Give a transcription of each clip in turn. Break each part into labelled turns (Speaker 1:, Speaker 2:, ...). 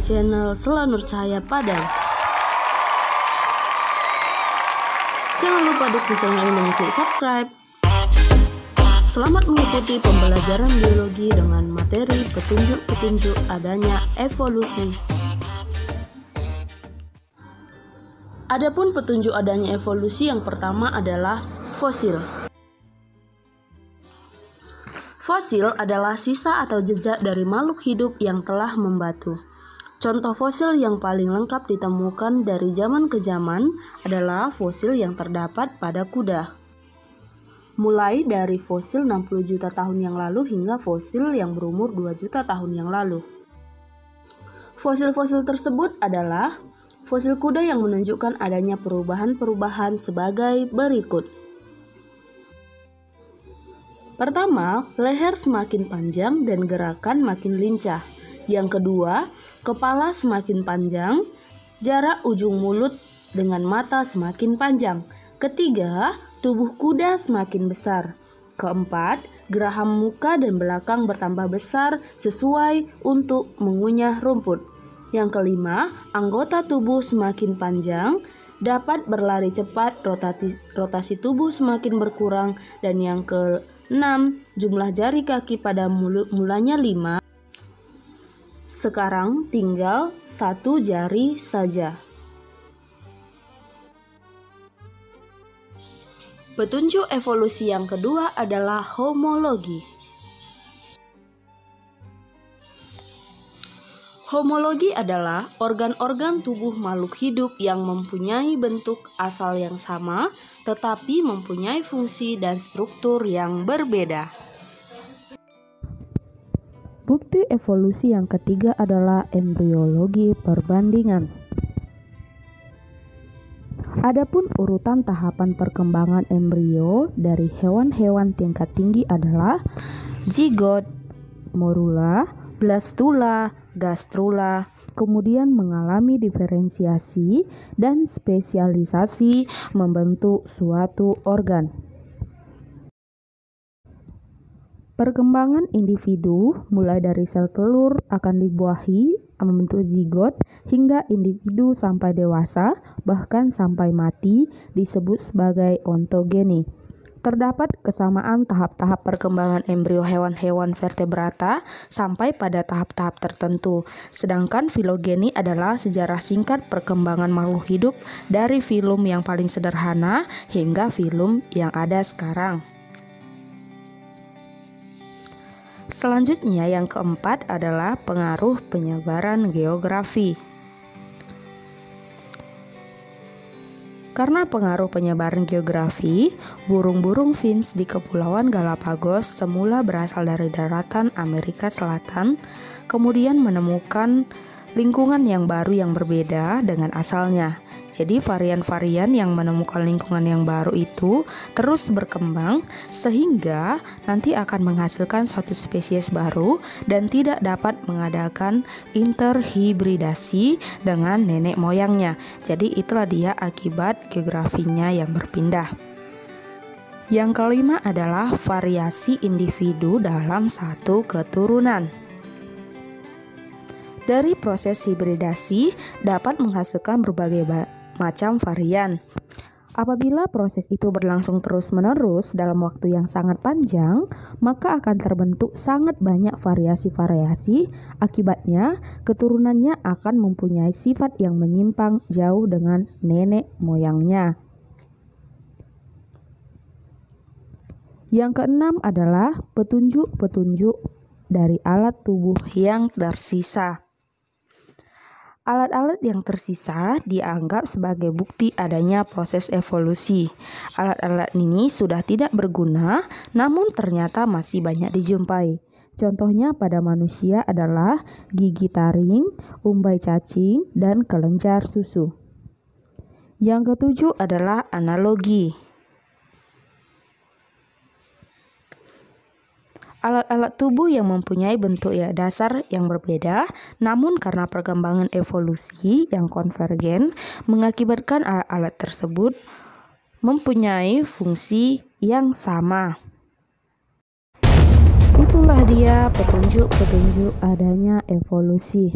Speaker 1: channel Selanur Cahaya Padang. Jangan lupa dukung channel ini dengan klik subscribe. Selamat mengikuti pembelajaran biologi dengan materi petunjuk-petunjuk adanya evolusi. Adapun petunjuk adanya evolusi yang pertama adalah fosil. Fosil adalah sisa atau jejak dari makhluk hidup yang telah membatu. Contoh fosil yang paling lengkap ditemukan dari zaman ke zaman adalah fosil yang terdapat pada kuda. Mulai dari fosil 60 juta tahun yang lalu hingga fosil yang berumur 2 juta tahun yang lalu. Fosil-fosil tersebut adalah fosil kuda yang menunjukkan adanya perubahan-perubahan sebagai berikut. Pertama, leher semakin panjang dan gerakan makin lincah. Yang kedua, kepala semakin panjang, jarak ujung mulut dengan mata semakin panjang. Ketiga, tubuh kuda semakin besar. Keempat, geraham muka dan belakang bertambah besar sesuai untuk mengunyah rumput. Yang kelima, anggota tubuh semakin panjang, dapat berlari cepat, rotasi tubuh semakin berkurang, dan yang ke-6, jumlah jari kaki pada mulanya 5, sekarang tinggal 1 jari saja. Petunjuk evolusi yang kedua adalah homologi. Homologi adalah organ-organ tubuh makhluk hidup yang mempunyai bentuk asal yang sama, tetapi mempunyai fungsi dan struktur yang berbeda.
Speaker 2: Bukti evolusi yang ketiga adalah embriologi perbandingan. Adapun urutan tahapan perkembangan embrio dari hewan-hewan tingkat tinggi adalah zigot, morula, blastula, gastrula, kemudian mengalami diferensiasi dan spesialisasi membentuk suatu organ. Perkembangan individu mulai dari sel telur akan dibuahi membentuk zigot hingga individu sampai dewasa bahkan sampai mati disebut sebagai ontogeni. Terdapat kesamaan tahap-tahap perkembangan embrio hewan-hewan vertebrata sampai pada tahap-tahap tertentu. Sedangkan filogeni adalah sejarah singkat perkembangan makhluk hidup dari filum yang paling sederhana hingga filum yang ada sekarang. Selanjutnya yang keempat adalah pengaruh penyebaran geografi. Karena pengaruh penyebaran geografi, burung-burung finch di Kepulauan Galapagos semula berasal dari daratan Amerika Selatan, kemudian menemukan lingkungan yang baru yang berbeda dengan asalnya. Jadi varian-varian yang menemukan lingkungan yang baru itu terus berkembang sehingga nanti akan menghasilkan suatu spesies baru dan tidak dapat mengadakan interhibridasi dengan nenek moyangnya. Jadi itulah dia akibat geografinya yang berpindah. Yang kelima adalah variasi individu dalam satu keturunan. Dari proses hibridasi dapat menghasilkan berbagai macam varian. Apabila proses itu berlangsung terus-menerus dalam waktu yang sangat panjang, maka akan terbentuk sangat banyak variasi-variasi. Akibatnya, keturunannya akan mempunyai sifat yang menyimpang jauh dengan nenek moyangnya. Yang keenam adalah petunjuk-petunjuk dari alat tubuh yang tersisa. Alat-alat yang tersisa dianggap sebagai bukti adanya proses evolusi. Alat-alat ini sudah tidak berguna, namun ternyata masih banyak dijumpai. Contohnya pada manusia adalah gigi taring, umbai cacing, dan kelenjar susu. Yang ketujuh adalah analogi. Alat-alat tubuh yang mempunyai bentuk dasar yang berbeda, namun karena perkembangan evolusi yang konvergen mengakibatkan alat-alat tersebut mempunyai fungsi yang sama. Itulah dia petunjuk-petunjuk adanya evolusi.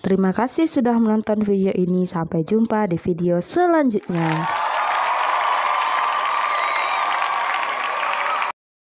Speaker 2: Terima kasih sudah menonton video ini. Sampai jumpa di video selanjutnya.